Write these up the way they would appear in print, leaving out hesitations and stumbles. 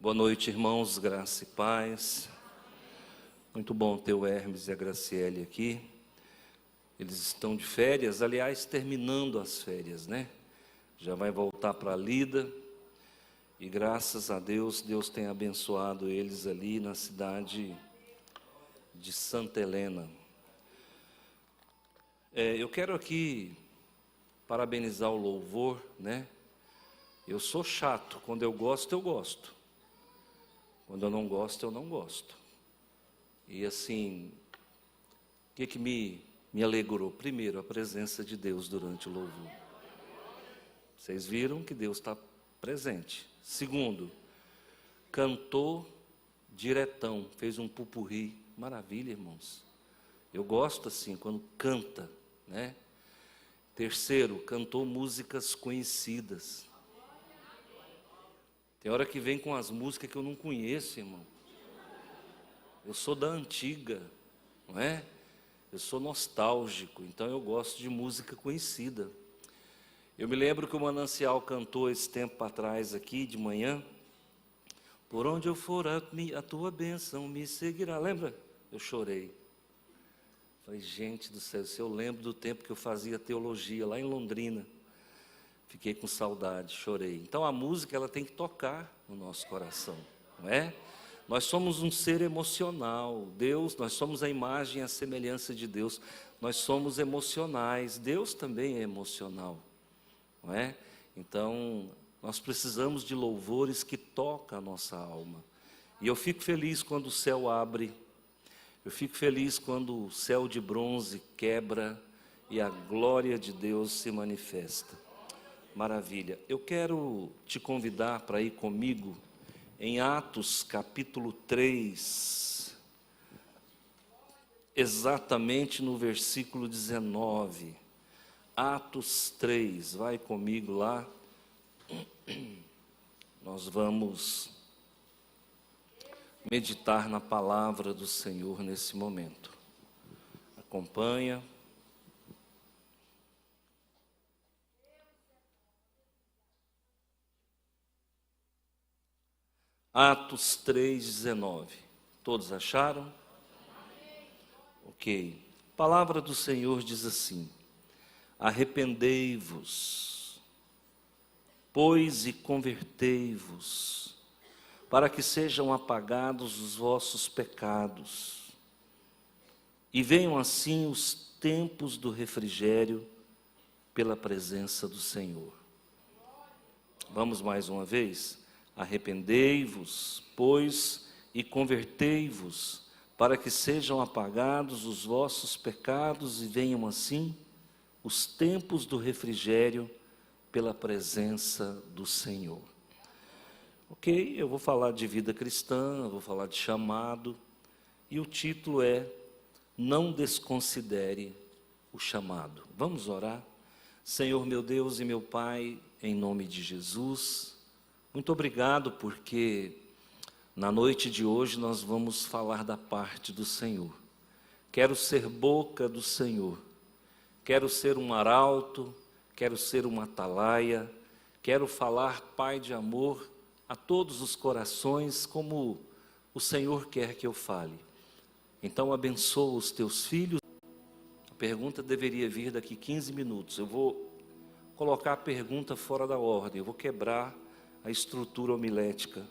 Boa noite, irmãos, graça e paz. Muito bom ter o Hermes e a Graciele aqui. Eles estão de férias, aliás, terminando as férias, né? Já vai voltar para a lida. E graças a Deus, Deus tem abençoado eles ali na cidade de Santa Helena. Eu quero aqui parabenizar o louvor, né? Eu sou chato, quando eu gosto, eu gosto. Quando eu não gosto, eu não gosto. E assim, o que me alegrou? Primeiro, a presença de Deus durante o louvor. Vocês viram que Deus está presente. Segundo, cantou diretão, fez um pupurri. Maravilha, irmãos. Eu gosto assim, quando canta, né? Terceiro, cantou músicas conhecidas. Tem hora que vem com as músicas que eu não conheço, irmão. Eu sou da antiga, não é? Eu sou nostálgico, então eu gosto de música conhecida. Eu me lembro que o Manancial cantou esse tempo atrás aqui, de manhã. Por onde eu for, a tua bênção me seguirá. Lembra? Eu chorei. Falei, gente do céu, se eu lembro do tempo que eu fazia teologia lá em Londrina. Fiquei com saudade, chorei. Então a música ela tem que tocar no nosso coração, não é? Nós somos um ser emocional. Deus, nós somos a imagem e a semelhança de Deus. Nós somos emocionais. Deus também é emocional, não é? Então nós precisamos de louvores que tocam a nossa alma. E eu fico feliz quando o céu abre. Eu fico feliz quando o céu de bronze quebra e a glória de Deus se manifesta. Maravilha. Eu quero te convidar para ir comigo em Atos capítulo 3, exatamente no versículo 19. Atos 3, vai comigo lá. Nós vamos meditar na palavra do Senhor nesse momento. Acompanha. Atos 3,19. Todos acharam? Ok. A palavra do Senhor diz assim: arrependei-vos, pois, e convertei-vos, para que sejam apagados os vossos pecados, e venham assim os tempos do refrigério pela presença do Senhor. Vamos mais uma vez? Arrependei-vos, pois, e convertei-vos, para que sejam apagados os vossos pecados e venham assim os tempos do refrigério pela presença do Senhor. Ok, eu vou falar de vida cristã, eu vou falar de chamado, e o título é Não Desconsidere o Chamado. Vamos orar? Senhor meu Deus e meu Pai, em nome de Jesus, muito obrigado porque na noite de hoje nós vamos falar da parte do Senhor. Quero ser boca do Senhor, quero ser um arauto, quero ser uma atalaia, quero falar, Pai de amor, a todos os corações como o Senhor quer que eu fale. Então abençoa os teus filhos. A pergunta deveria vir daqui 15 minutos. Eu vou colocar a pergunta fora da ordem, eu vou quebrar a estrutura homilética.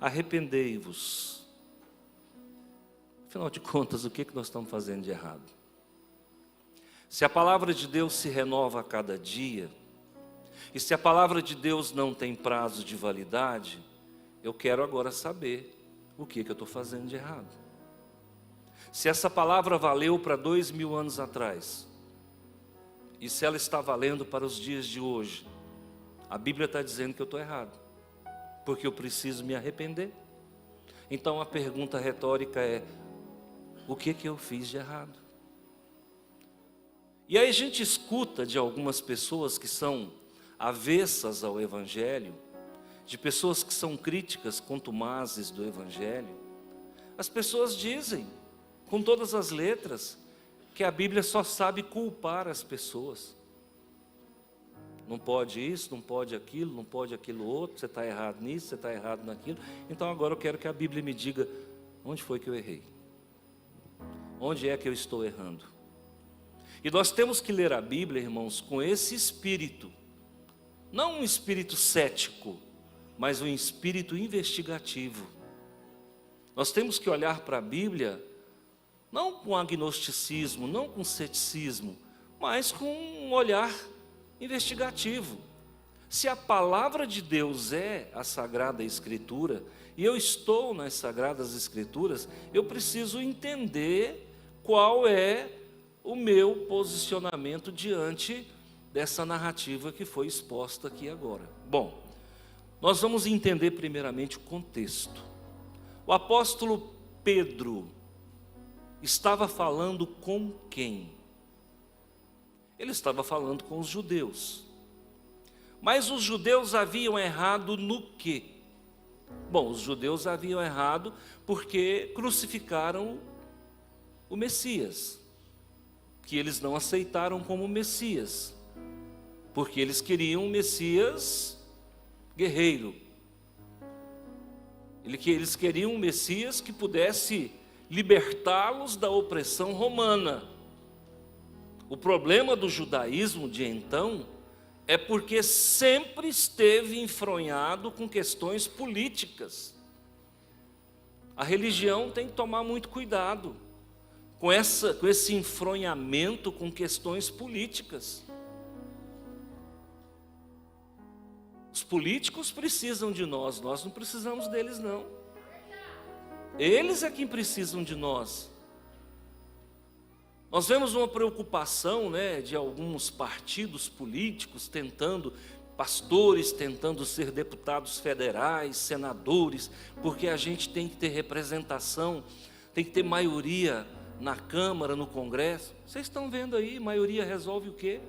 Arrependei-vos. Afinal de contas, o que nós estamos fazendo de errado? Se a palavra de Deus se renova a cada dia, e se a palavra de Deus não tem prazo de validade, eu quero agora saber o que eu estou fazendo de errado. Se essa palavra valeu para 2000 anos atrás, e se ela está valendo para os dias de hoje, a Bíblia está dizendo que eu estou errado, porque eu preciso me arrepender. Então a pergunta retórica é: o que eu fiz de errado? E aí a gente escuta de algumas pessoas que são avessas ao Evangelho, de pessoas que são críticas, contumazes do Evangelho. As pessoas dizem, com todas as letras, que a Bíblia só sabe culpar as pessoas. Não pode isso, não pode aquilo, não pode aquilo outro, você está errado nisso, você está errado naquilo. Então agora eu quero que a Bíblia me diga onde foi que eu errei. Onde é que eu estou errando? E nós temos que ler a Bíblia, irmãos, com esse espírito. Não um espírito cético, mas um espírito investigativo. Nós temos que olhar para a Bíblia, não com agnosticismo, não com ceticismo, mas com um olhar investigativo. Se a palavra de Deus é a Sagrada Escritura, e eu estou nas Sagradas Escrituras, eu preciso entender qual é o meu posicionamento diante dessa narrativa que foi exposta aqui agora. Bom, nós vamos entender primeiramente o contexto. O apóstolo Pedro estava falando com quem? Ele estava falando com os judeus. Mas os judeus haviam errado no quê? Bom, os judeus haviam errado porque crucificaram o Messias, que eles não aceitaram como Messias, porque eles queriam um Messias guerreiro. Eles queriam um Messias que pudesse libertá-los da opressão romana. O problema do judaísmo de então é porque sempre esteve enfronhado com questões políticas. A religião tem que tomar muito cuidado com esse enfronhamento com questões políticas. Os políticos precisam de nós não precisamos deles não. Eles é quem precisam de nós. Nós vemos uma preocupação, de alguns partidos políticos pastores tentando ser deputados federais, senadores, porque a gente tem que ter representação, tem que ter maioria na Câmara, no Congresso. Vocês estão vendo aí, maioria resolve o quê?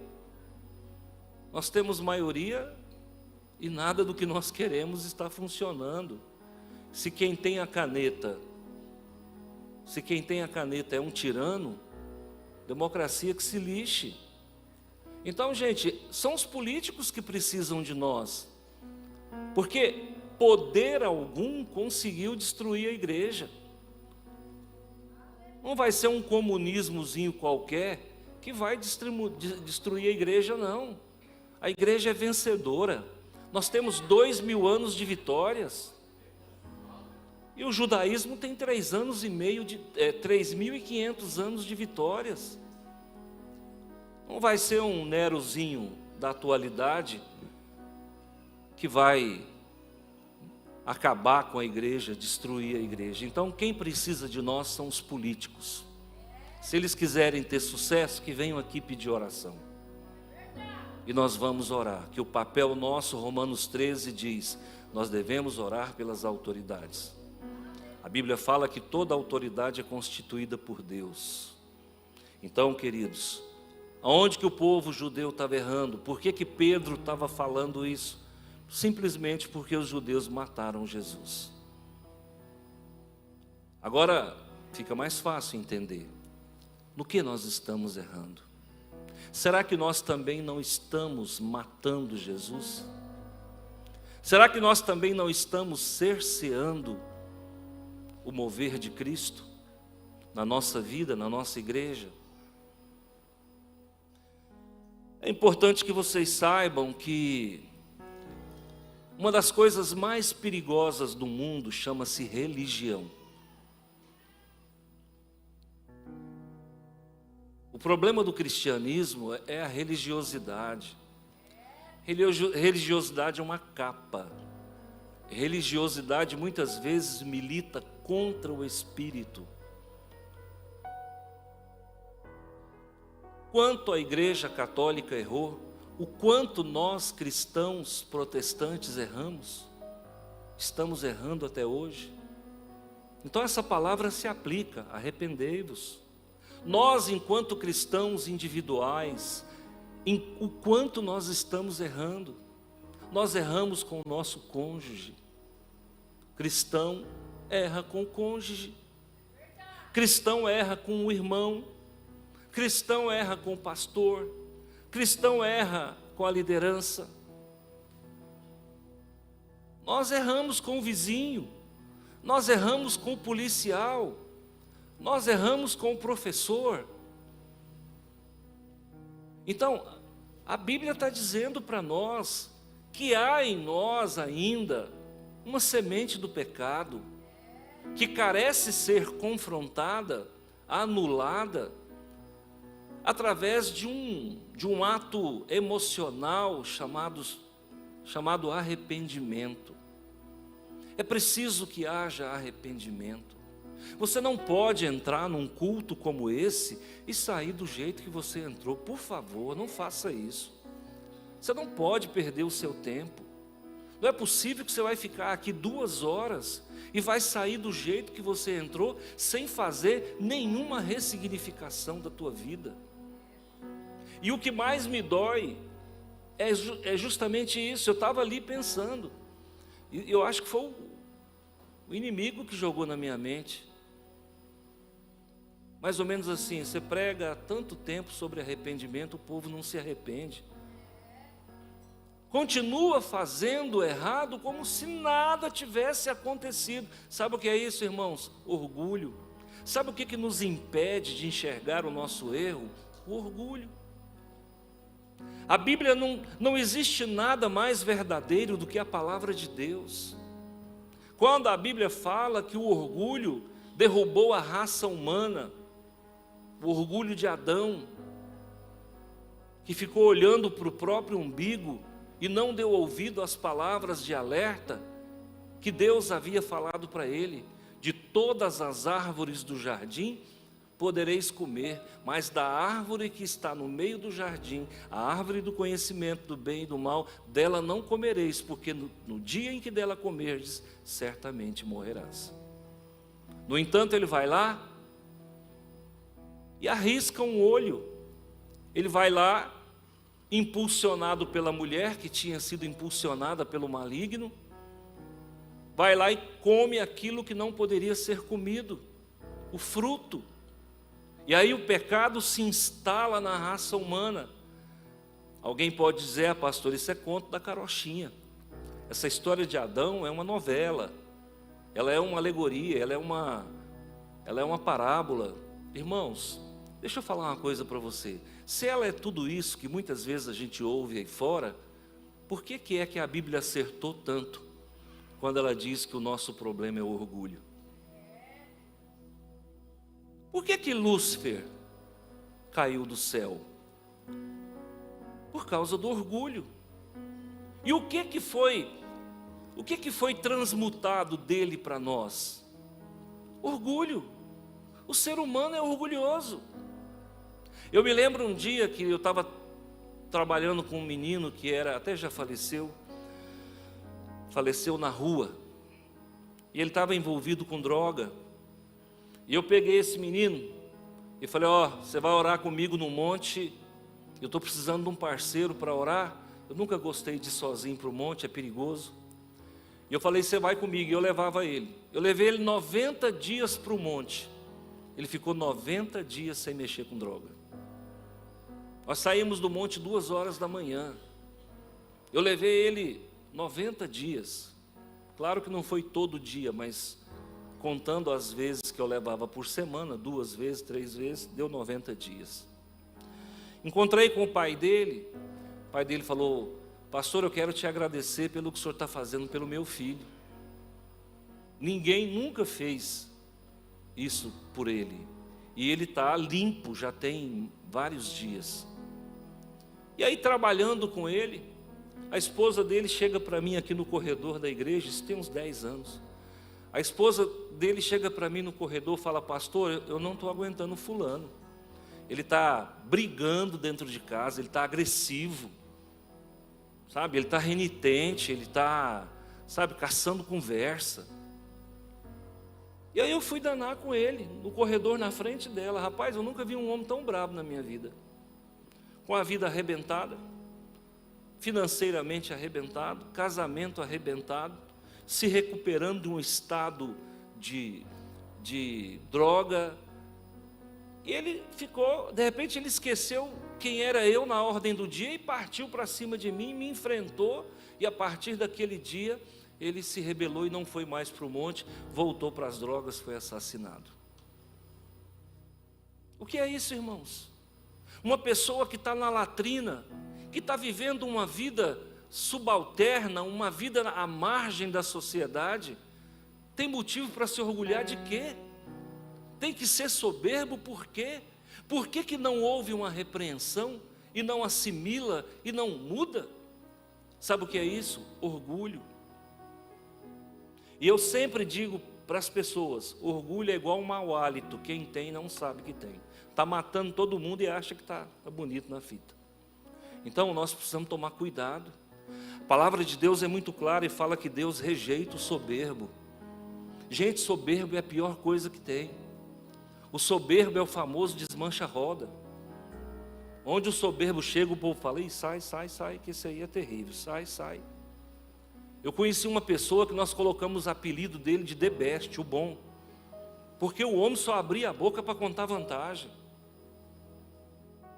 Nós temos maioria e nada do que nós queremos está funcionando. Se quem tem a caneta é um tirano, democracia que se lixe. Então, gente, são os políticos que precisam de nós, porque poder algum conseguiu destruir a igreja. Não vai ser um comunismozinho qualquer que vai destruir a igreja, não. A igreja é vencedora. Nós temos 2000 anos de vitórias. E o judaísmo tem 3.500 anos de vitórias. Não vai ser um Nerozinho da atualidade que vai acabar com a igreja, destruir a igreja. Então, quem precisa de nós são os políticos. Se eles quiserem ter sucesso, que venham aqui pedir oração. E nós vamos orar, que o papel nosso, Romanos 13 diz, nós devemos orar pelas autoridades. A Bíblia fala que toda autoridade é constituída por Deus. Então, queridos, aonde que o povo judeu estava errando? Por que Pedro estava falando isso? Simplesmente porque os judeus mataram Jesus. Agora, fica mais fácil entender. No que nós estamos errando? Será que nós também não estamos matando Jesus? Será que nós também não estamos cerceando o mover de Cristo na nossa vida, na nossa igreja? É importante que vocês saibam que uma das coisas mais perigosas do mundo chama-se religião. O problema do cristianismo é a religiosidade. Religiosidade é uma capa. Religiosidade muitas vezes milita contra o Espírito. Quanto a Igreja Católica errou, o quanto nós cristãos protestantes erramos, estamos errando até hoje. Então essa palavra se aplica, arrependei-vos. Nós, enquanto cristãos individuais, o quanto nós estamos errando. Nós erramos com o nosso cônjuge. Cristão erra com o cônjuge. Cristão erra com o irmão. Cristão erra com o pastor. Cristão erra com a liderança. Nós erramos com o vizinho, nós erramos com o policial, nós erramos com o professor. Então, a Bíblia está dizendo para nós que há em nós ainda uma semente do pecado, que carece ser confrontada, anulada, através de um ato emocional chamado arrependimento. É preciso que haja arrependimento. Você não pode entrar num culto como esse e sair do jeito que você entrou. Por favor, não faça isso. Você não pode perder o seu tempo. Não é possível que você vai ficar aqui 2 horas e vai sair do jeito que você entrou, sem fazer nenhuma ressignificação da tua vida. E o que mais me dói é justamente isso. Eu estava ali pensando, e eu acho que foi o inimigo que jogou na minha mente. Mais ou menos assim: você prega há tanto tempo sobre arrependimento, o povo não se arrepende. Continua fazendo errado como se nada tivesse acontecido. Sabe o que é isso, irmãos? Orgulho. Sabe o que nos impede de enxergar o nosso erro? O orgulho. A Bíblia não existe nada mais verdadeiro do que a palavra de Deus. Quando a Bíblia fala que o orgulho derrubou a raça humana, o orgulho de Adão, que ficou olhando para o próprio umbigo e não deu ouvido às palavras de alerta que Deus havia falado para ele: de todas as árvores do jardim podereis comer, mas da árvore que está no meio do jardim, a árvore do conhecimento do bem e do mal, dela não comereis, porque no dia em que dela comerdes, certamente morrerás. No entanto, ele vai lá e arrisca um olho. Ele vai lá, impulsionado pela mulher que tinha sido impulsionada pelo maligno, vai lá e come aquilo que não poderia ser comido, o fruto. E aí o pecado se instala na raça humana. Alguém pode dizer: pastor, isso é conto da carochinha. Essa história de Adão é uma novela, ela é uma alegoria, ela é uma parábola. Irmãos, deixa eu falar uma coisa para você. Se ela é tudo isso que muitas vezes a gente ouve aí fora, por que é que a Bíblia acertou tanto quando ela diz que o nosso problema é o orgulho? Por que Lúcifer caiu do céu? Por causa do orgulho. E o que foi transmutado dele para nós? Orgulho. O ser humano é orgulhoso. Eu me lembro um dia que eu estava trabalhando com um menino que até já faleceu na rua, e ele estava envolvido com droga. E eu peguei esse menino e falei: você vai orar comigo no monte, eu estou precisando de um parceiro para orar. Eu nunca gostei de ir sozinho para o monte, é perigoso. E eu falei: você vai comigo. E eu levava ele. Eu levei ele 90 dias para o monte. Ele ficou 90 dias sem mexer com droga. Nós saímos do monte 2 horas da manhã. Eu levei ele 90 dias. Claro que não foi todo dia, mas contando as vezes que eu levava por semana, 2 vezes, 3 vezes, deu 90 dias. Encontrei com o pai dele. O pai dele falou: pastor, eu quero te agradecer pelo que o senhor está fazendo pelo meu filho. Ninguém nunca fez isso por ele. E ele está limpo, já tem vários dias. E aí, trabalhando com ele, a esposa dele chega para mim aqui no corredor da igreja, isso tem uns 10 anos. A esposa dele chega para mim no corredor e fala: pastor, eu não estou aguentando fulano. Ele está brigando dentro de casa, ele está agressivo, sabe? Ele está renitente, ele está, caçando conversa. E aí eu fui danar com ele, no corredor na frente dela. Rapaz, eu nunca vi um homem tão bravo na minha vida. Com a vida arrebentada, financeiramente arrebentado, casamento arrebentado, se recuperando de um estado de droga. E ele ficou, de repente ele esqueceu quem era eu na ordem do dia e partiu para cima de mim, me enfrentou, e a partir daquele dia ele se rebelou e não foi mais para o monte, voltou para as drogas, foi assassinado. O que é isso, irmãos? Uma pessoa que está na latrina, que está vivendo uma vida subalterna, uma vida à margem da sociedade, tem motivo para se orgulhar de quê? Tem que ser soberbo por quê? Por que que não houve uma repreensão e não assimila e não muda? Sabe o que é isso? Orgulho. E eu sempre digo para as pessoas, orgulho é igual um mau hálito, quem tem não sabe que tem. Está matando todo mundo e acha que está bonito na fita. Então nós precisamos tomar cuidado. A palavra de Deus é muito clara e fala que Deus rejeita o soberbo. Gente, soberbo é a pior coisa que tem. O soberbo é o famoso desmancha-roda. Onde o soberbo chega, o povo fala, ih, sai, sai, sai, que esse aí é terrível, sai, sai. Eu conheci uma pessoa que nós colocamos o apelido dele de The Best, o bom. Porque o homem só abria a boca para contar vantagem.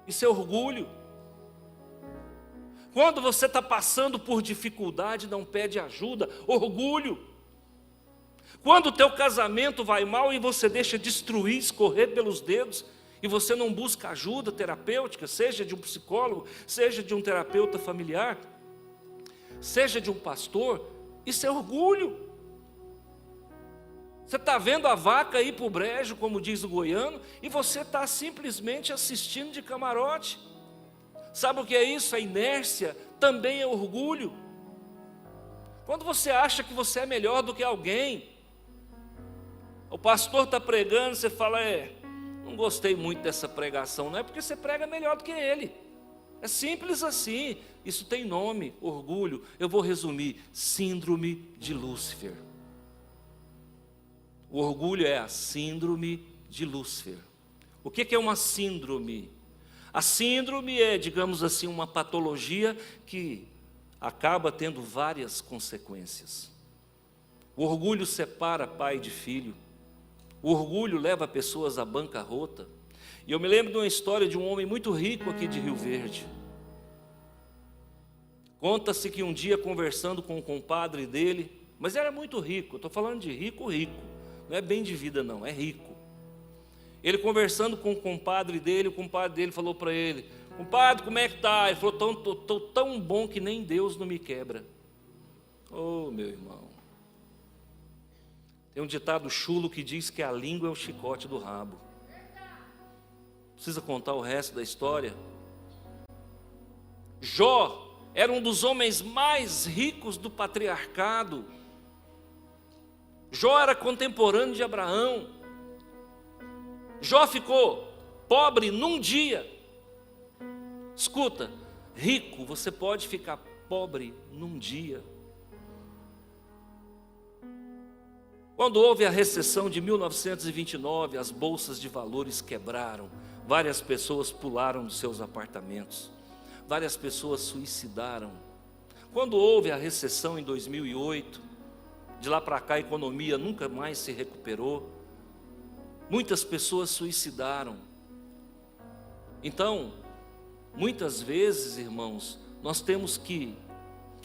Isso é orgulho. Quando você está passando por dificuldade, não pede ajuda, orgulho. Quando o teu casamento vai mal e você deixa destruir, escorrer pelos dedos, e você não busca ajuda terapêutica, seja de um psicólogo, seja de um terapeuta familiar, seja de um pastor, isso é orgulho. Você está vendo a vaca ir para o brejo, como diz o goiano, e você está simplesmente assistindo de camarote. Sabe o que é isso? A inércia também é orgulho. Quando você acha que você é melhor do que alguém, o pastor está pregando, você fala, não gostei muito dessa pregação, não é porque você prega melhor do que ele. É simples assim, isso tem nome, orgulho. Eu vou resumir, síndrome de Lúcifer. O orgulho é a síndrome de Lúcifer. O que é uma síndrome? A síndrome é, digamos assim, uma patologia que acaba tendo várias consequências. O orgulho separa pai de filho. O orgulho leva pessoas à bancarrota. E eu me lembro de uma história de um homem muito rico aqui de Rio Verde. Conta-se que um dia, conversando com um compadre dele, mas era muito rico, eu estou falando de rico, rico, não é bem de vida não, é rico. Ele conversando com o compadre dele falou para ele, compadre, como é que está? Ele falou, estou tão bom que nem Deus não me quebra. Oh, meu irmão. Tem um ditado chulo que diz que a língua é o chicote do rabo. Precisa contar o resto da história? Jó era um dos homens mais ricos do patriarcado. Jó era contemporâneo de Abraão. Jó ficou pobre num dia. Escuta, rico, você pode ficar pobre num dia. Quando houve a recessão de 1929, as bolsas de valores quebraram, várias pessoas pularam dos seus apartamentos, várias pessoas suicidaram. Quando houve a recessão em 2008, de lá para cá a economia nunca mais se recuperou, muitas pessoas suicidaram. Então, muitas vezes, irmãos, nós temos que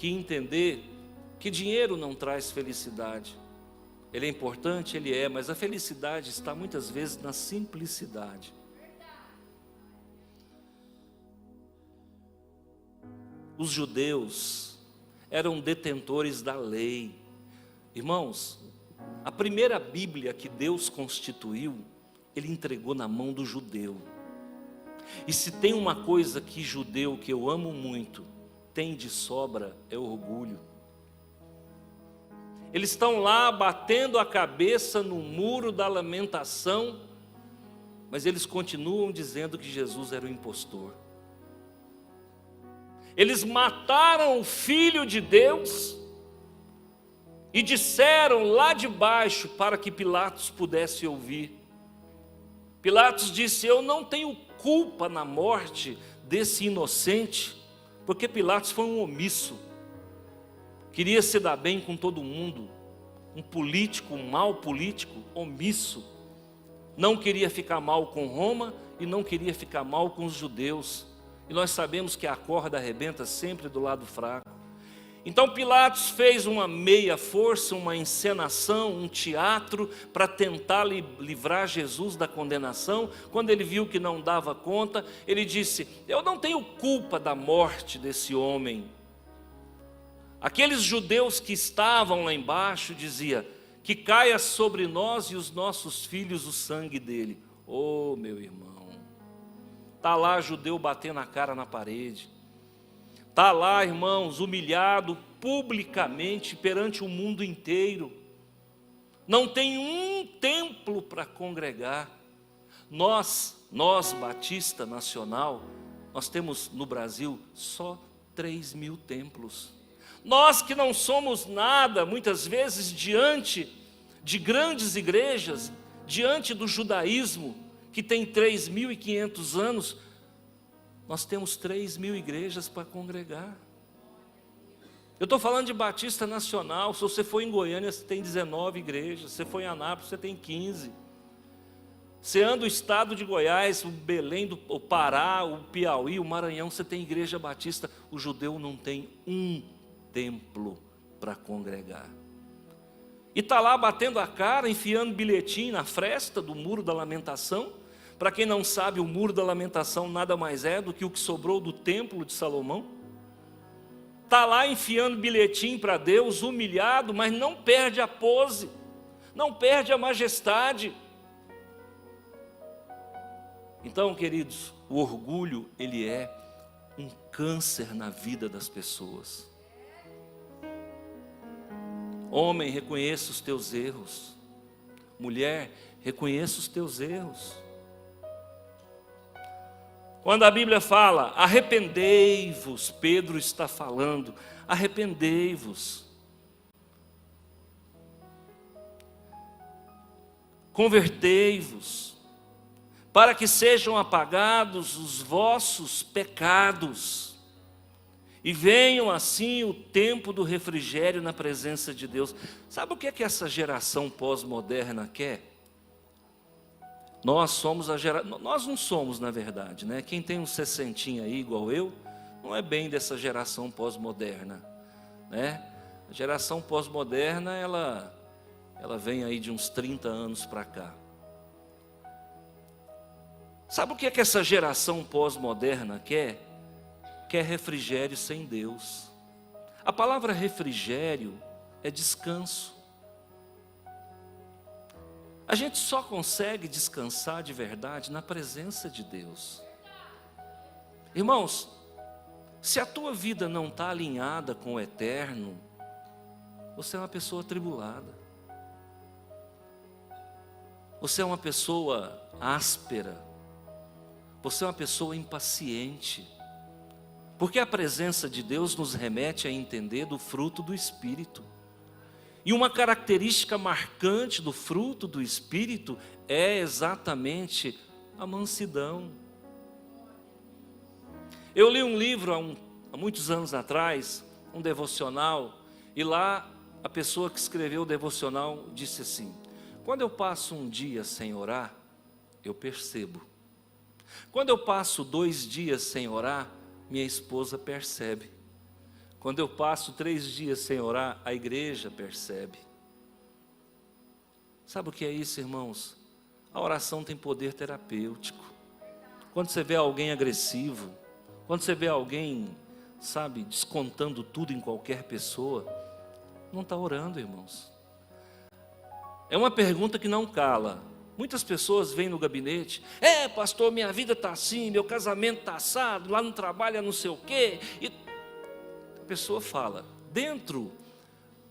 entender que dinheiro não traz felicidade. Ele é importante, ele é, mas a felicidade está muitas vezes na simplicidade. Os judeus eram detentores da lei. Irmãos, a primeira Bíblia que Deus constituiu, Ele entregou na mão do judeu. E se tem uma coisa que judeu, que eu amo muito, tem de sobra, é orgulho. Eles estão lá batendo a cabeça no muro da lamentação, mas eles continuam dizendo que Jesus era o impostor. Eles mataram o Filho de Deus e disseram lá de baixo para que Pilatos pudesse ouvir. Pilatos disse, eu não tenho culpa na morte desse inocente, porque Pilatos foi um omisso. Queria se dar bem com todo mundo, um político, um mau político, omisso. Não queria ficar mal com Roma, e não queria ficar mal com os judeus. E nós sabemos que a corda arrebenta sempre do lado fraco. Então Pilatos fez uma meia força, uma encenação, um teatro para tentar livrar Jesus da condenação. Quando ele viu que não dava conta, ele disse: eu não tenho culpa da morte desse homem. Aqueles judeus que estavam lá embaixo diziam: que caia sobre nós e os nossos filhos o sangue dele. Oh, meu irmão, está lá judeu batendo a cara na parede. Está lá, irmãos, humilhado publicamente perante o mundo inteiro. Não tem um templo para congregar. Nós, Batista Nacional, nós temos no Brasil só 3.000 templos. Nós que não somos nada, muitas vezes, diante de grandes igrejas, diante do judaísmo, que tem 3.500 anos, nós temos 3.000 igrejas para congregar. Eu estou falando de Batista Nacional. Se você for em Goiânia, você tem 19 igrejas. Se você for em Anápolis, você tem 15. Você anda o estado de Goiás, o Belém, o Pará, o Piauí, o Maranhão, você tem igreja batista. O judeu não tem um templo para congregar. E está lá batendo a cara, enfiando bilhetinho na fresta do Muro da Lamentação. Para quem não sabe, o Muro da Lamentação nada mais é do que o que sobrou do templo de Salomão. Está lá enfiando bilhetinho para Deus, humilhado, mas não perde a pose, não perde a majestade. Então, queridos, o orgulho, ele é um câncer na vida das pessoas. Homem, reconheça os teus erros. Mulher, reconheça os teus erros. Quando a Bíblia fala, arrependei-vos, Pedro está falando, arrependei-vos. Convertei-vos, para que sejam apagados os vossos pecados, e venham assim o tempo do refrigério na presença de Deus. Sabe o que é que essa geração pós-moderna quer? Nós não somos, na verdade, né? Quem tem uns 60 aí, igual eu, não é bem dessa geração pós-moderna, né? A geração pós-moderna, ela vem aí de uns 30 anos para cá. Sabe o que é que essa geração pós-moderna quer? Quer refrigério sem Deus. A palavra refrigério é descanso. A gente só consegue descansar de verdade na presença de Deus. Irmãos, se a tua vida não está alinhada com o eterno, você é uma pessoa atribulada. Você é uma pessoa áspera. Você é uma pessoa impaciente. Porque a presença de Deus nos remete a entender do fruto do Espírito. E uma característica marcante do fruto do Espírito é exatamente a mansidão. Eu li um livro há muitos anos atrás, um devocional, e lá a pessoa que escreveu o devocional disse assim: quando eu passo um dia sem orar, eu percebo. Quando eu passo 2 dias sem orar, minha esposa percebe. Quando eu passo 3 dias sem orar, a igreja percebe. Sabe o que é isso, irmãos? A oração tem poder terapêutico. Quando você vê alguém agressivo, quando você vê alguém, sabe, descontando tudo em qualquer pessoa, não está orando, irmãos. É uma pergunta que não cala. Muitas pessoas vêm no gabinete: pastor, minha vida está assim, meu casamento está assado, lá no trabalho é não sei o quê. E a pessoa fala. Dentro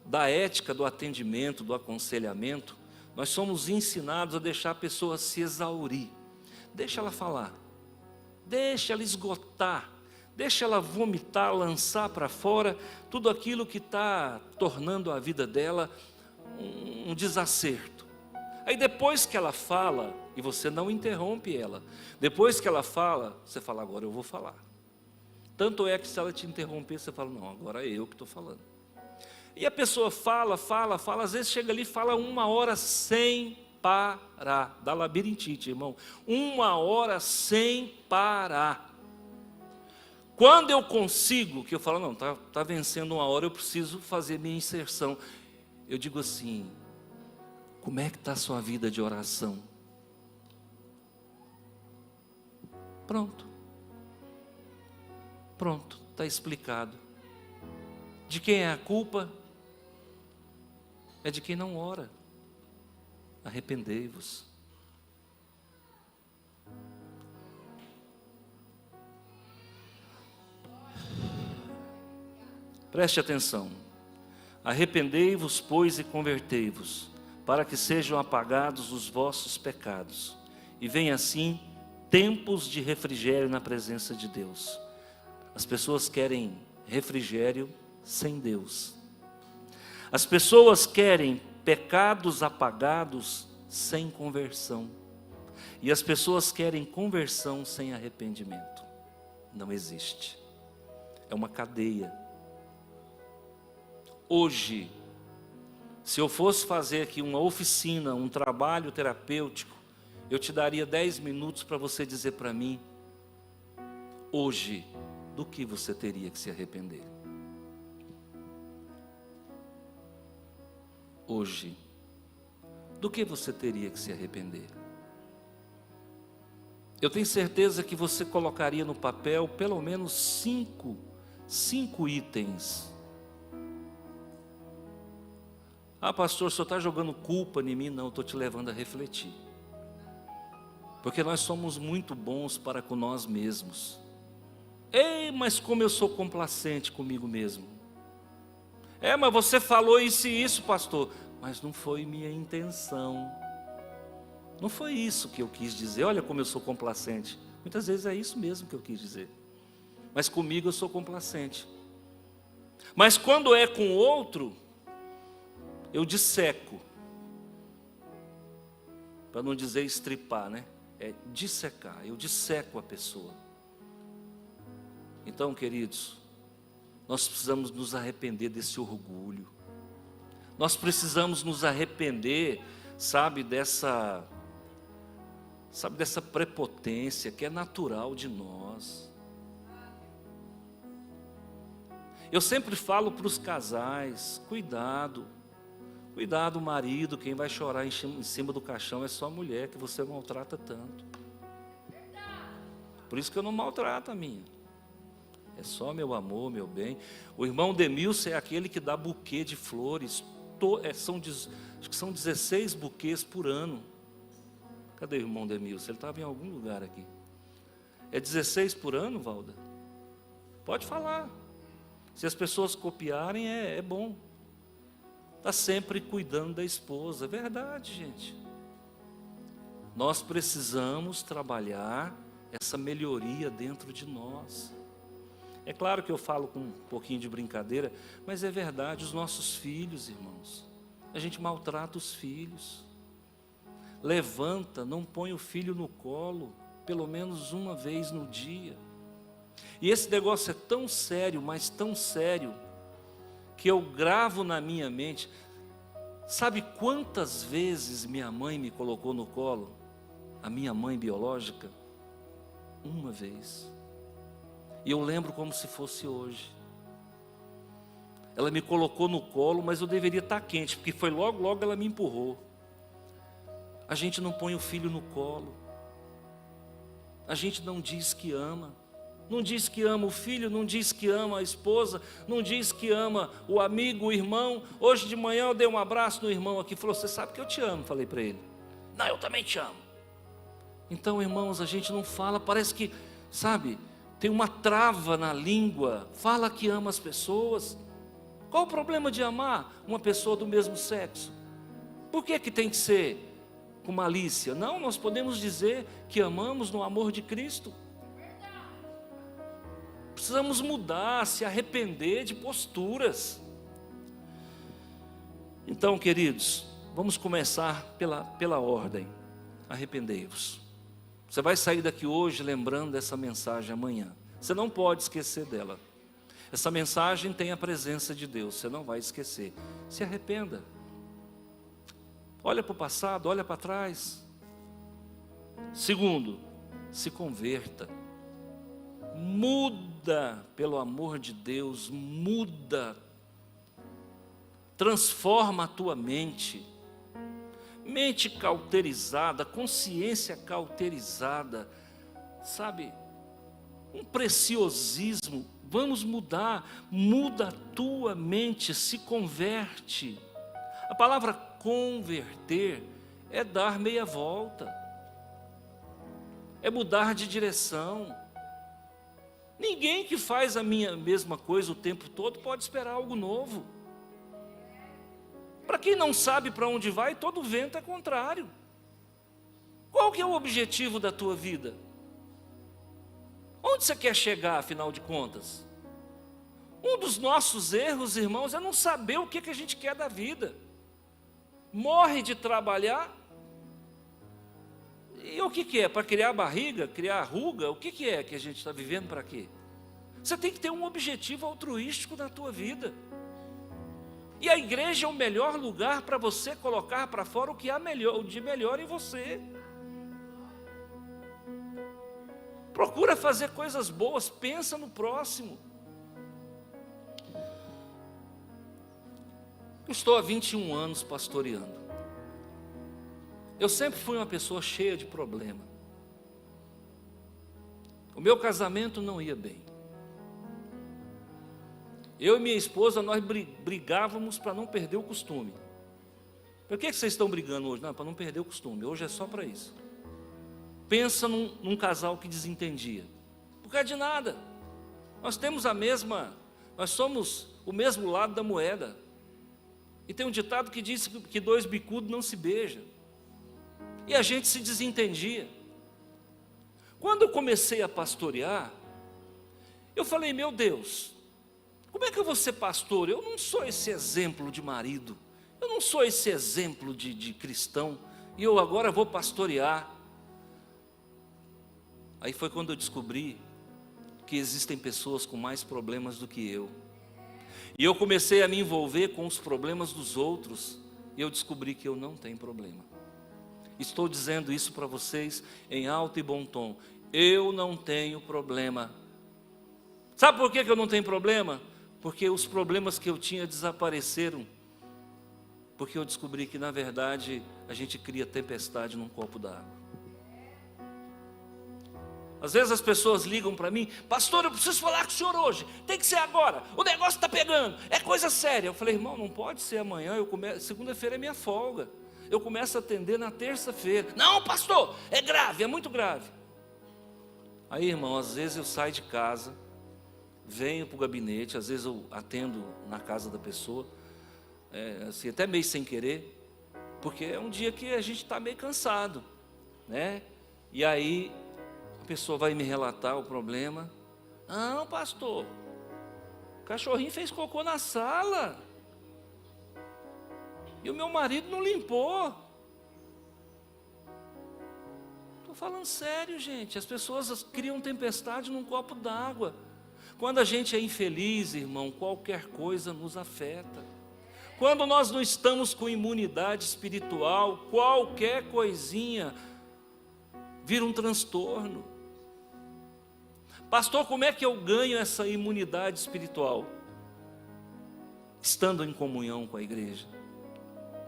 da ética do atendimento, do aconselhamento, nós somos ensinados a deixar a pessoa se exaurir. Deixa ela falar, deixa ela esgotar, deixa ela vomitar, lançar para fora tudo aquilo que está tornando a vida dela um desacerto. Aí depois que ela fala, e você não interrompe ela, depois que ela fala, você fala: agora eu vou falar. Tanto é que se ela te interromper, você fala: não, agora é eu que estou falando. E a pessoa fala, às vezes chega ali e fala 1 hora sem parar. Dá labirintite, irmão. 1 hora sem parar. Quando eu consigo, que eu falo, não, tá vencendo 1 hora, eu preciso fazer minha inserção. Eu digo assim, como é que está a sua vida de oração? Pronto, está explicado. De quem é a culpa? É de quem não ora. Arrependei-vos. Preste atenção. Arrependei-vos, pois, e convertei-vos, para que sejam apagados os vossos pecados, e venha assim tempos de refrigério na presença de Deus. As pessoas querem refrigério sem Deus. As pessoas querem pecados apagados sem conversão. E as pessoas querem conversão sem arrependimento. Não existe. É uma cadeia. Hoje, se eu fosse fazer aqui uma oficina, um trabalho terapêutico, eu te daria 10 minutos para você dizer para mim, hoje, do que você teria que se arrepender? Hoje, do que você teria que se arrepender? Eu tenho certeza que você colocaria no papel pelo menos cinco itens. Ah, pastor, o senhor está jogando culpa em mim? Não, estou te levando a refletir. Porque nós somos muito bons para com nós mesmos. Ei, mas como eu sou complacente comigo mesmo. Mas você falou isso e isso, pastor. Mas não foi minha intenção. Não foi isso que eu quis dizer. Olha como eu sou complacente. Muitas vezes é isso mesmo que eu quis dizer. Mas comigo eu sou complacente. Mas quando é com outro, eu disseco. Para não dizer estripar, né? É dissecar. Eu disseco a pessoa. Então, queridos, nós precisamos nos arrepender desse orgulho. Nós precisamos nos arrepender, sabe, dessa prepotência que é natural de nós. Eu sempre falo para os casais, cuidado, marido, quem vai chorar em cima do caixão é só a mulher que você maltrata tanto. Por isso que eu não maltrato a minha. É só meu amor, meu bem. O irmão Demilson é aquele que dá buquê de flores. Acho que são 16 buquês por ano. Cadê o irmão Demilson? Ele estava em algum lugar aqui. É 16 por ano, Valda? Pode falar. Se as pessoas copiarem, é bom. Está sempre cuidando da esposa. É verdade, gente. Nós precisamos trabalhar essa melhoria dentro de nós. É claro que eu falo com um pouquinho de brincadeira, mas é verdade, os nossos filhos, irmãos, a gente maltrata os filhos. Levanta, não põe o filho no colo, pelo menos uma vez no dia. E esse negócio é tão sério, mas tão sério, que eu gravo na minha mente. Sabe quantas vezes minha mãe me colocou no colo? A minha mãe biológica? Uma vez. E eu lembro como se fosse hoje. Ela me colocou no colo, mas eu deveria estar quente, porque foi logo ela me empurrou. A gente não põe o filho no colo. A gente não diz que ama. Não diz que ama o filho, não diz que ama a esposa, não diz que ama o amigo, o irmão. Hoje de manhã eu dei um abraço no irmão aqui, falou, você sabe que eu te amo, falei para ele. Não, eu também te amo. Então, irmãos, a gente não fala, parece que, sabe, tem uma trava na língua, fala que ama as pessoas. Qual o problema de amar uma pessoa do mesmo sexo? Por que tem que ser com malícia? Não, nós podemos dizer que amamos no amor de Cristo. Precisamos mudar, se arrepender de posturas. Então, queridos, vamos começar pela ordem. Arrependei-vos. Você vai sair daqui hoje lembrando dessa mensagem amanhã. Você não pode esquecer dela. Essa mensagem tem a presença de Deus, você não vai esquecer. Se arrependa. Olha para o passado, olha para trás. Segundo, se converta. Muda, pelo amor de Deus, muda. Transforma a tua mente. Mente cauterizada, consciência cauterizada, sabe? Um preciosismo. Vamos mudar. Muda a tua mente, se converte. A palavra converter é dar meia volta, é mudar de direção. Ninguém que faz a mesma coisa o tempo todo pode esperar algo novo. Para quem não sabe para onde vai, todo vento é contrário. Qual que é o objetivo da tua vida? Onde você quer chegar, afinal de contas? Um dos nossos erros, irmãos, é não saber o que a gente quer da vida. Morre de trabalhar. E o que é? Para criar barriga, criar ruga? O que é que a gente está vivendo para quê? Você tem que ter um objetivo altruístico na tua vida. E a igreja é o melhor lugar para você colocar para fora o que há de melhor em você. Procura fazer coisas boas, pensa no próximo. Eu estou há 21 anos pastoreando. Eu sempre fui uma pessoa cheia de problema. O meu casamento não ia bem. Eu e minha esposa, nós brigávamos para não perder o costume. Por que vocês estão brigando hoje? Não, para não perder o costume. Hoje é só para isso. Pensa num casal que desentendia. Por causa de nada. Nós somos o mesmo lado da moeda. E tem um ditado que diz que dois bicudos não se beijam. E a gente se desentendia. Quando eu comecei a pastorear, eu falei, meu Deus, como é que eu vou ser pastor? Eu não sou esse exemplo de marido, eu não sou esse exemplo de cristão, e eu agora vou pastorear. Aí foi quando eu descobri que existem pessoas com mais problemas do que eu. E eu comecei a me envolver com os problemas dos outros, e eu descobri que eu não tenho problema. Estou dizendo isso para vocês em alto e bom tom. Eu não tenho problema. Sabe por que eu não tenho problema? Porque os problemas que eu tinha desapareceram. Porque eu descobri que, na verdade, a gente cria tempestade num copo d'água. Às vezes as pessoas ligam para mim, pastor, eu preciso falar com o senhor hoje, tem que ser agora, o negócio está pegando, é coisa séria. Eu falei, irmão, não pode ser amanhã, segunda-feira é minha folga. Eu começo a atender na terça-feira. Não, pastor, é grave, é muito grave. Aí, irmão, às vezes eu saio de casa, venho para o gabinete, às vezes eu atendo na casa da pessoa, assim, até meio sem querer, porque é um dia que a gente está meio cansado, né? E aí a pessoa vai me relatar o problema. Não, pastor, o cachorrinho fez cocô na sala. E o meu marido não limpou. Estou falando sério, gente. As pessoas criam tempestade num copo d'água. Quando a gente é infeliz, irmão, qualquer coisa nos afeta. Quando nós não estamos com imunidade espiritual, qualquer coisinha vira um transtorno. Pastor, como é que eu ganho essa imunidade espiritual? Estando em comunhão com a igreja.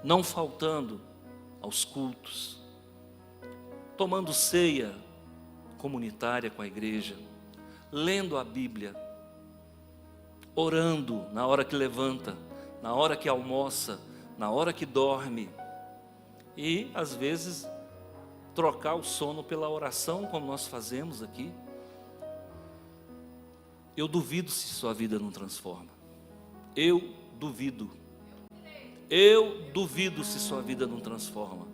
Não faltando aos cultos, tomando ceia comunitária com a igreja, lendo a Bíblia, orando na hora que levanta, na hora que almoça, na hora que dorme, e às vezes trocar o sono pela oração, como nós fazemos aqui. Eu duvido se sua vida não transforma. Eu duvido se sua vida não transforma.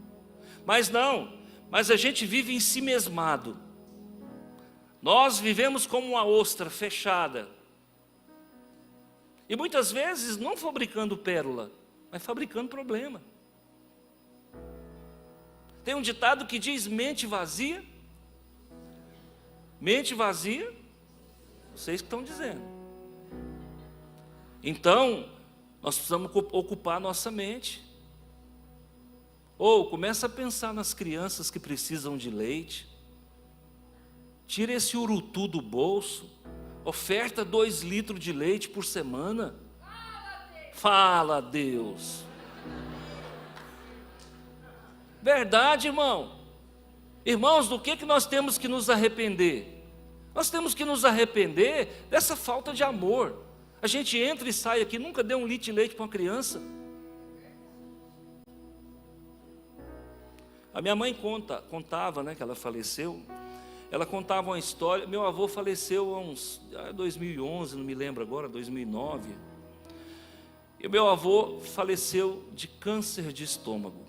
Mas a gente vive ensimesmado. Nós vivemos como uma ostra fechada. E muitas vezes não fabricando pérola, mas fabricando problema. Tem um ditado que diz, mente vazia, vocês que estão dizendo. Então, nós precisamos ocupar a nossa mente. Ou começa a pensar nas crianças que precisam de leite. Tira esse urutu do bolso. Oferta 2 litros de leite por semana. Fala a Deus. Verdade, irmão. Irmãos, do que nós temos que nos arrepender? Nós temos que nos arrepender dessa falta de amor. A gente entra e sai aqui, nunca deu 1 litro de leite para uma criança. A minha mãe contava, né, que ela faleceu. Ela contava uma história. Meu avô faleceu há uns 2011, não me lembro agora, 2009. E meu avô faleceu de câncer de estômago.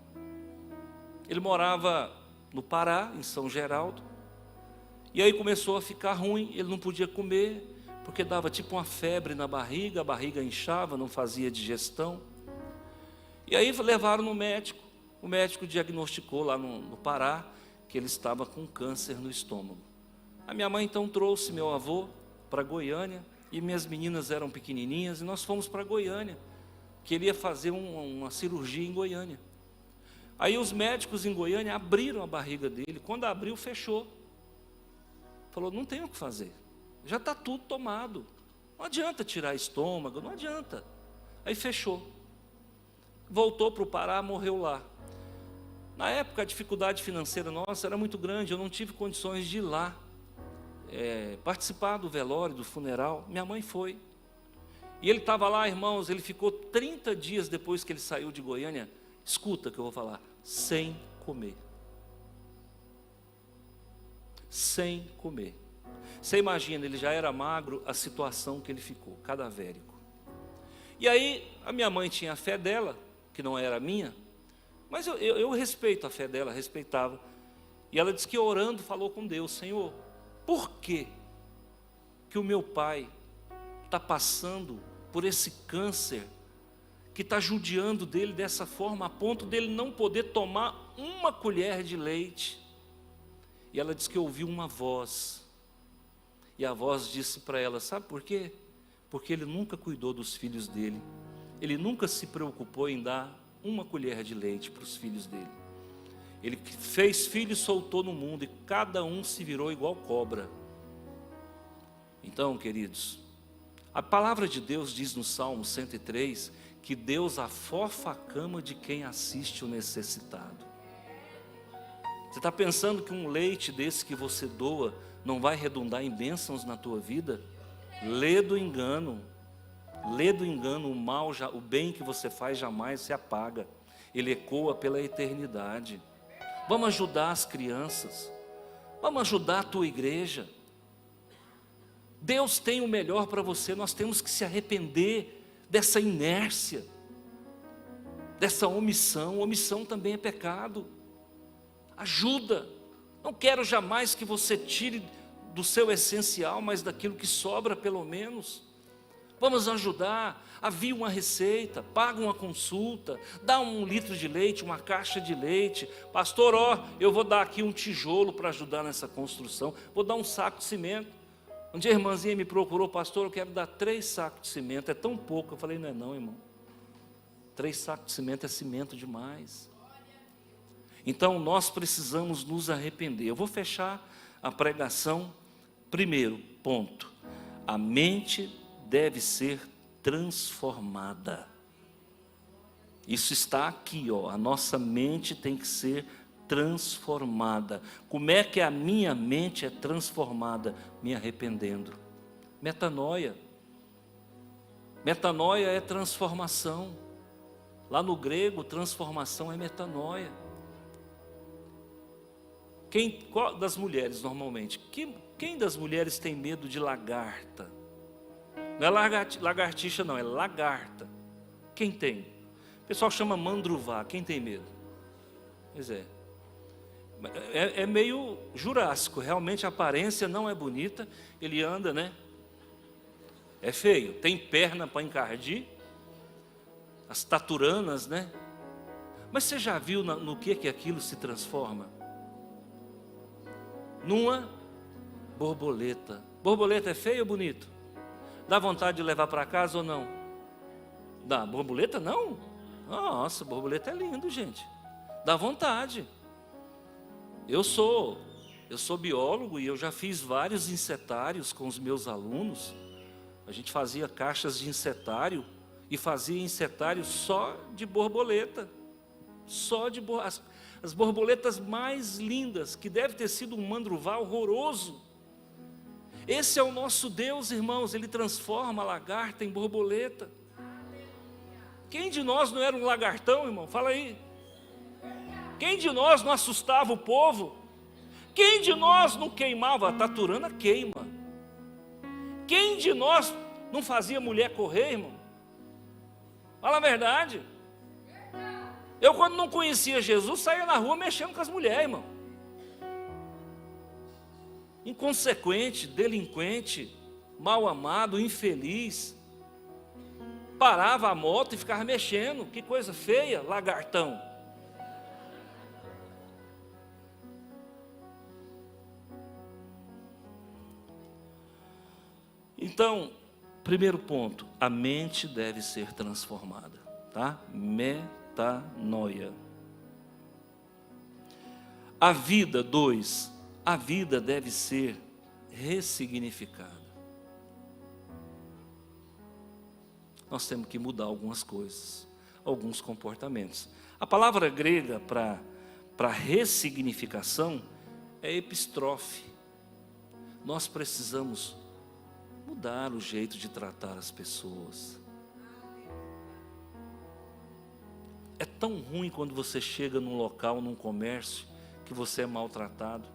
Ele morava no Pará, em São Geraldo. E aí começou a ficar ruim, ele não podia comer, porque dava tipo uma febre na barriga, a barriga inchava, não fazia digestão. E aí levaram no médico. O médico diagnosticou lá no Pará que ele estava com câncer no estômago. A minha mãe então trouxe meu avô para Goiânia, e minhas meninas eram pequenininhas, e nós fomos para Goiânia, que ele ia fazer uma cirurgia em Goiânia. Aí os médicos em Goiânia abriram a barriga dele, quando abriu, fechou. Falou, não tem o que fazer, já está tudo tomado, não adianta tirar estômago, não adianta. Aí fechou, voltou para o Pará, morreu lá. Na época a dificuldade financeira nossa era muito grande, eu não tive condições de ir lá, participar do velório, do funeral. Minha mãe foi, e ele estava lá, irmãos, ele ficou 30 dias depois que ele saiu de Goiânia, escuta o que eu vou falar, sem comer. Sem comer. Você imagina, ele já era magro, a situação que ele ficou, cadavérico. E aí, a minha mãe tinha a fé dela, que não era a minha, mas eu respeito a fé dela, respeitava. E ela disse que orando, falou com Deus, Senhor, por que o meu pai está passando por esse câncer, que está judiando dele dessa forma, a ponto dele não poder tomar uma colher de leite? E ela disse que ouviu uma voz, e a voz disse para ela, sabe por quê? Porque ele nunca cuidou dos filhos dele, ele nunca se preocupou em dar uma colher de leite para os filhos dele. Ele fez filhos, soltou no mundo, e cada um se virou igual cobra. Então, queridos, a palavra de Deus diz no Salmo 103, que Deus afofa a cama de quem assiste o necessitado. Você está pensando que um leite desse que você doa não vai redundar em bênçãos na tua vida? Lê do engano, o mal, o bem que você faz jamais se apaga, ele ecoa pela eternidade. Vamos ajudar as crianças, vamos ajudar a tua igreja. Deus tem o melhor para você, nós temos que se arrepender dessa inércia, dessa omissão. Omissão também é pecado. Ajuda, não quero jamais que você tire do seu essencial, mas daquilo que sobra pelo menos. Vamos ajudar, avie uma receita, paga uma consulta, dá 1 litro de leite, uma caixa de leite. Pastor, eu vou dar aqui um tijolo para ajudar nessa construção, vou dar um saco de cimento. Um dia a irmãzinha me procurou, pastor, eu quero dar 3 sacos de cimento, é tão pouco. Eu falei, não é não, irmão, 3 sacos de cimento é cimento demais. Então nós precisamos nos arrepender. Eu vou fechar a pregação. Primeiro ponto, a mente deve ser transformada. Isso está aqui, a nossa mente tem que ser transformada. Como é que a minha mente é transformada? Me arrependendo. Metanoia. Metanoia é transformação. Lá no grego, transformação é metanoia. Qual das mulheres normalmente? Quem das mulheres tem medo de lagarta? Não é lagartixa não, é lagarta. Quem tem? O pessoal chama mandruvá, quem tem medo? Pois é meio jurássico, realmente a aparência não é bonita, ele anda, né? É feio, tem perna para encardir, as taturanas, né? Mas você já viu no que aquilo se transforma? Numa borboleta. Borboleta é feio ou bonito? Dá vontade de levar para casa ou não? Dá. Borboleta não? Nossa, borboleta é lindo, gente. Dá vontade. Eu sou biólogo e eu já fiz vários insetários com os meus alunos. A gente fazia caixas de insetário e fazia insetário só de borboleta. As borboletas mais lindas, que deve ter sido um mandruval horroroso. Esse é o nosso Deus, irmãos, Ele transforma a lagarta em borboleta. Quem de nós não era um lagartão, irmão? Fala aí. Quem de nós não assustava o povo? Quem de nós não queimava? A taturana queima. Quem de nós não fazia mulher correr, irmão? Fala a verdade. Eu, quando não conhecia Jesus, saía na rua mexendo com as mulheres, irmão. Inconsequente, delinquente, mal amado, infeliz. Parava a moto e ficava mexendo. Que coisa feia, lagartão. Então, primeiro ponto, a mente deve ser transformada, tá? Metanoia. A vida, 2, a vida deve ser ressignificada. Nós temos que mudar algumas coisas, alguns comportamentos. A palavra grega para ressignificação é epistrofe. Nós precisamos mudar o jeito de tratar as pessoas. É tão ruim quando você chega num local, num comércio, que você é maltratado.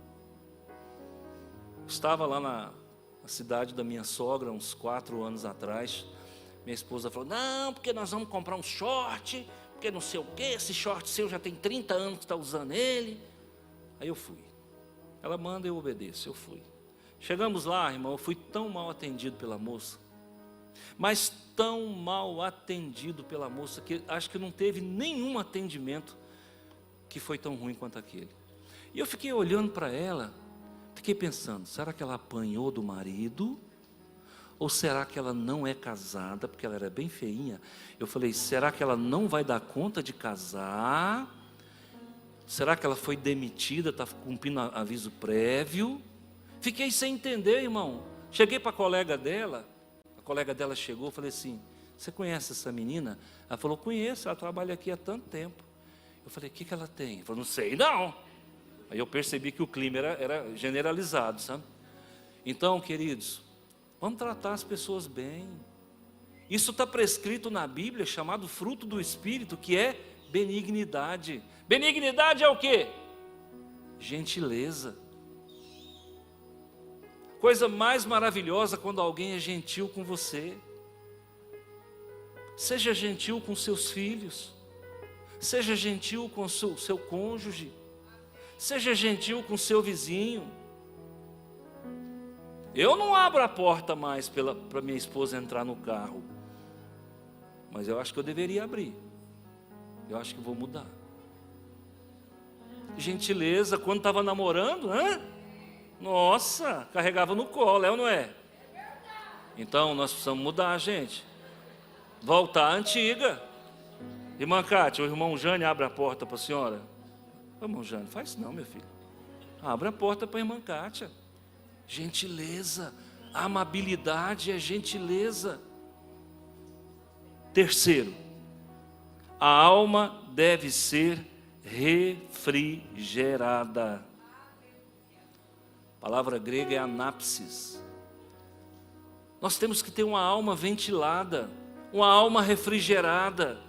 Estava lá na cidade da minha sogra, uns 4 anos atrás. Minha esposa falou, não, porque nós vamos comprar um short, porque não sei o quê, esse short seu já tem 30 anos que está usando ele. Aí eu fui. Ela manda, eu obedeço, eu fui. Chegamos lá, irmão, eu fui tão mal atendido pela moça, mas tão mal atendido pela moça, que acho que não teve nenhum atendimento que foi tão ruim quanto aquele. E eu fiquei olhando para ela, fiquei pensando, será que ela apanhou do marido? Ou será que ela não é casada, porque ela era bem feinha? Eu falei, será que ela não vai dar conta de casar? Será que ela foi demitida, está cumprindo aviso prévio? Fiquei sem entender, irmão. Cheguei para a colega dela chegou, falei assim, você conhece essa menina? Ela falou, conheço, ela trabalha aqui há tanto tempo. Eu falei, o que ela tem? Ela falou, não sei não. Aí eu percebi que o clima era generalizado, sabe? Então, queridos, vamos tratar as pessoas bem. Isso está prescrito na Bíblia, chamado fruto do Espírito, que é benignidade. Benignidade é o quê? Gentileza. Coisa mais maravilhosa quando alguém é gentil com você. Seja gentil com seus filhos. Seja gentil com o seu cônjuge. Seja gentil com seu vizinho. Eu não abro a porta mais para minha esposa entrar no carro. Mas eu acho que eu deveria abrir. Eu acho que vou mudar. Gentileza, quando estava namorando, nossa, carregava no colo, é ou não é? Então nós precisamos mudar, gente. Voltar à antiga. Irmã Cátia, o irmão Jane abre a porta para a senhora. Irmão Jane, faz isso não, meu filho. Abre a porta para a irmã Cátia. Gentileza, amabilidade é gentileza. Terceiro, a alma deve ser refrigerada. A palavra grega é anapsis. Nós temos que ter uma alma ventilada, uma alma refrigerada,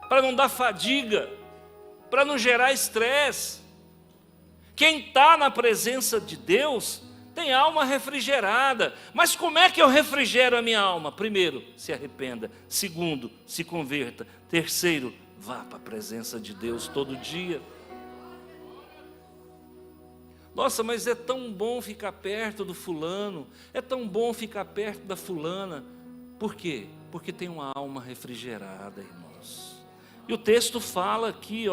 para não dar fadiga, para não gerar estresse. Quem está na presença de Deus tem alma refrigerada. Mas como é que eu refrigero a minha alma? Primeiro, se arrependa. Segundo, se converta. Terceiro, vá para a presença de Deus todo dia. Nossa, mas é tão bom ficar perto do fulano, é tão bom ficar perto da fulana. Por quê? Porque tem uma alma refrigerada, irmãos. E o texto fala aqui,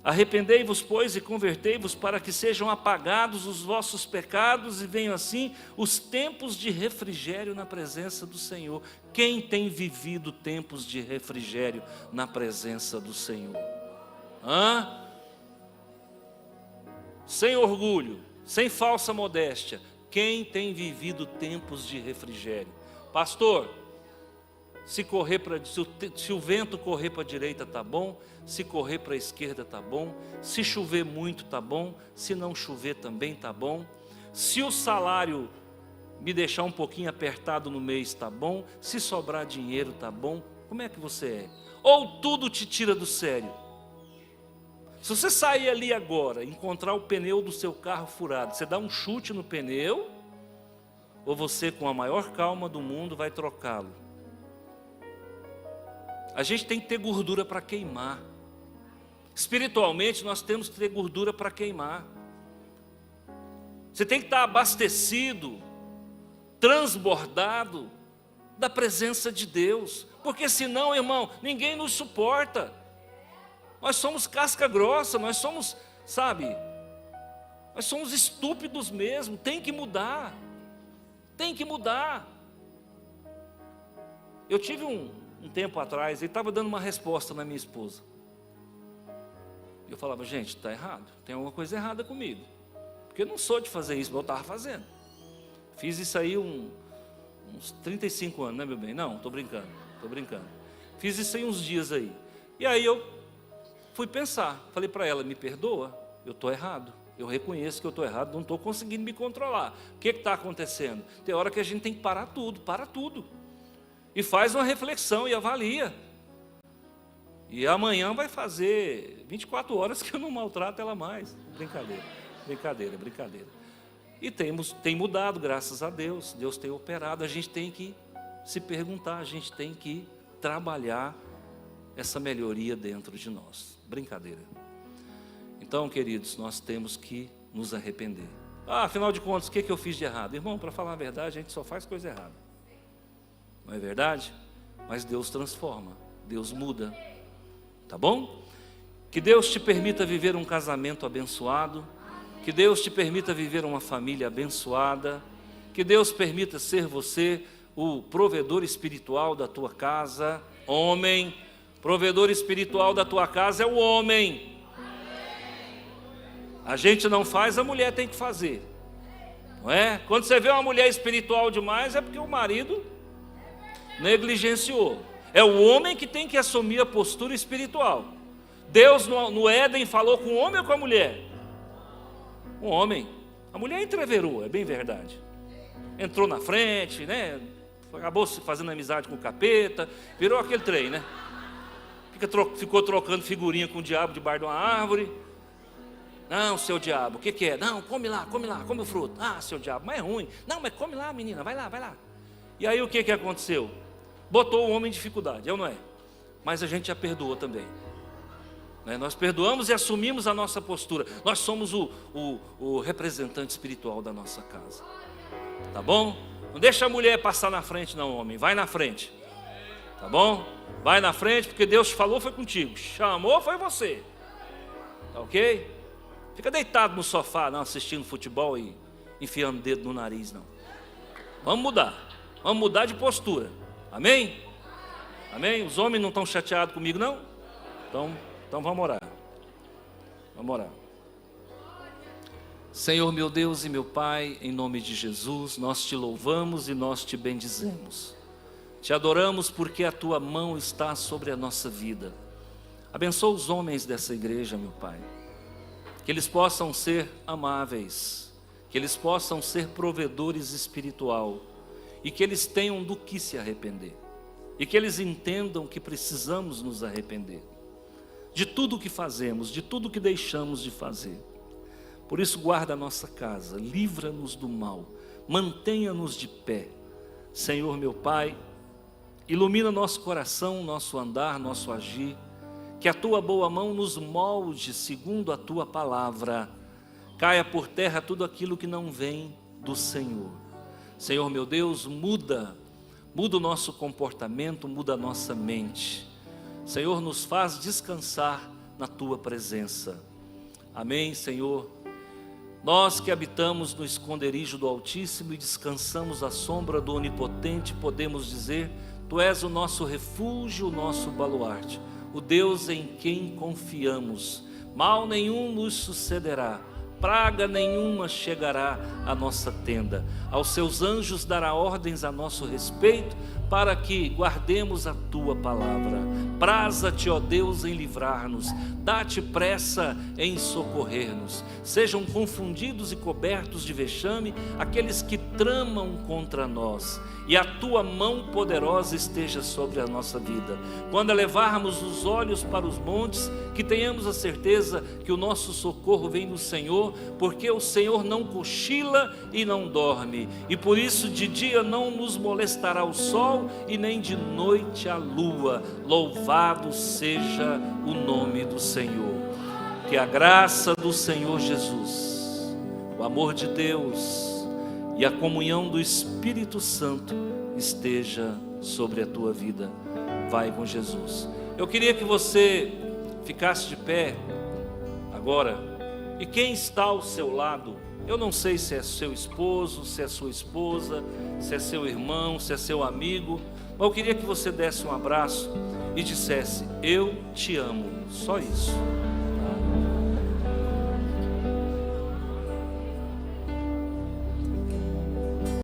Arrependei-vos, pois, e convertei-vos, para que sejam apagados os vossos pecados e venham assim os tempos de refrigério na presença do Senhor. Quem tem vivido tempos de refrigério na presença do Senhor? Sem orgulho, sem falsa modéstia. Quem tem vivido tempos de refrigério? Pastor, se o vento correr para a direita está bom, se correr para a esquerda está bom, se chover muito está bom, se não chover também está bom, se o salário me deixar um pouquinho apertado no mês está bom, se sobrar dinheiro está bom. Como é que você é? Ou tudo te tira do sério? Se você sair ali agora, encontrar o pneu do seu carro furado, você dá um chute no pneu, ou você com a maior calma do mundo vai trocá-lo? A gente tem que ter gordura para queimar. Espiritualmente nós temos que ter gordura para queimar. Você tem que estar abastecido, transbordado da presença de Deus. Porque senão, irmão, ninguém nos suporta. Nós somos casca grossa, nós somos, nós somos estúpidos mesmo. Tem que mudar. Tem que mudar. Eu tive um tempo atrás, ele estava dando uma resposta na minha esposa. Eu falava, gente, está errado, tem alguma coisa errada comigo. Porque eu não sou de fazer isso, mas eu estava fazendo. Fiz isso aí uns 35 anos, né, meu bem? Não, estou brincando. Fiz isso aí uns dias aí. E aí eu fui pensar, falei para ela, me perdoa, eu estou errado. Eu reconheço que eu estou errado, não estou conseguindo me controlar. O que está acontecendo? Tem hora que a gente tem que parar tudo, para tudo. E faz uma reflexão e avalia. E amanhã vai fazer 24 horas que eu não maltrato ela mais. Brincadeira. E tem mudado, graças a Deus. Deus tem operado. A gente tem que se perguntar, a gente tem que trabalhar essa melhoria dentro de nós. Brincadeira. Então, queridos, nós temos que nos arrepender. Afinal de contas, o que eu fiz de errado? Irmão, para falar a verdade, a gente só faz coisa errada. Não é verdade? Mas Deus transforma, Deus muda. Tá bom? Que Deus te permita viver um casamento abençoado. Que Deus te permita viver uma família abençoada. Que Deus permita ser você o provedor espiritual da tua casa. Homem, provedor espiritual da tua casa é o homem. A gente não faz, a mulher tem que fazer. Não é? Quando você vê uma mulher espiritual demais, é porque o marido negligenciou. É o homem que tem que assumir a postura espiritual. Deus no Éden falou com o homem ou com a mulher? O homem. A mulher entreverou, é bem verdade. Entrou na frente, né? Acabou se fazendo amizade com o capeta, virou aquele trem, né? Ficou trocando figurinha com o diabo debaixo de uma árvore. Não, seu diabo, o que é? Não, come lá, come o fruto. Seu diabo, mas é ruim. Não, mas come lá, menina, vai lá. E aí o que aconteceu? Botou o homem em dificuldade, não é? Mas a gente já perdoou também. Né? Nós perdoamos e assumimos a nossa postura. Nós somos o representante espiritual da nossa casa. Tá bom? Não deixa a mulher passar na frente não, homem. Vai na frente. Tá bom? Vai na frente, porque Deus te falou, foi contigo. Chamou, foi você. Tá ok? Fica deitado no sofá, não, assistindo futebol e enfiando o dedo no nariz, não. Vamos mudar de postura. Amém? Amém? Os homens não estão chateados comigo, não? Então vamos orar. Senhor meu Deus e meu Pai, em nome de Jesus, nós te louvamos e nós te bendizemos. Te adoramos porque a tua mão está sobre a nossa vida. Abençoa os homens dessa igreja, meu Pai. Que eles possam ser amáveis, que eles possam ser provedores espiritual e que eles tenham do que se arrepender e que eles entendam que precisamos nos arrepender de tudo o que fazemos, de tudo o que deixamos de fazer. Por isso guarda a nossa casa, livra-nos do mal, mantenha-nos de pé. Senhor meu Pai, ilumina nosso coração, nosso andar, nosso agir. Que a tua boa mão nos molde segundo a tua palavra. Caia por terra tudo aquilo que não vem do Senhor. Senhor meu Deus, muda o nosso comportamento, muda a nossa mente. Senhor, nos faz descansar na tua presença. Amém, Senhor. Nós que habitamos no esconderijo do Altíssimo e descansamos à sombra do Onipotente, podemos dizer: Tu és o nosso refúgio, o nosso baluarte, o Deus em quem confiamos. Mal nenhum nos sucederá, praga nenhuma chegará à nossa tenda. Aos seus anjos dará ordens a nosso respeito, para que guardemos a tua palavra. Praza-te, ó Deus, em livrar-nos, dá-te pressa em socorrer-nos. Sejam confundidos e cobertos de vexame aqueles que tramam contra nós, e a tua mão poderosa esteja sobre a nossa vida. Quando elevarmos os olhos para os montes, que tenhamos a certeza que o nosso socorro vem do Senhor, porque o Senhor não cochila e não dorme, e por isso de dia não nos molestará o sol, e nem de noite a lua. Louvado seja o nome do Senhor. Que a graça do Senhor Jesus, o amor de Deus e a comunhão do Espírito Santo esteja sobre a tua vida. Vai com Jesus. Eu queria que você ficasse de pé agora. E quem está ao seu lado, eu não sei se é seu esposo, se é sua esposa, se é seu irmão, se é seu amigo, mas eu queria que você desse um abraço e dissesse: eu te amo. Só isso.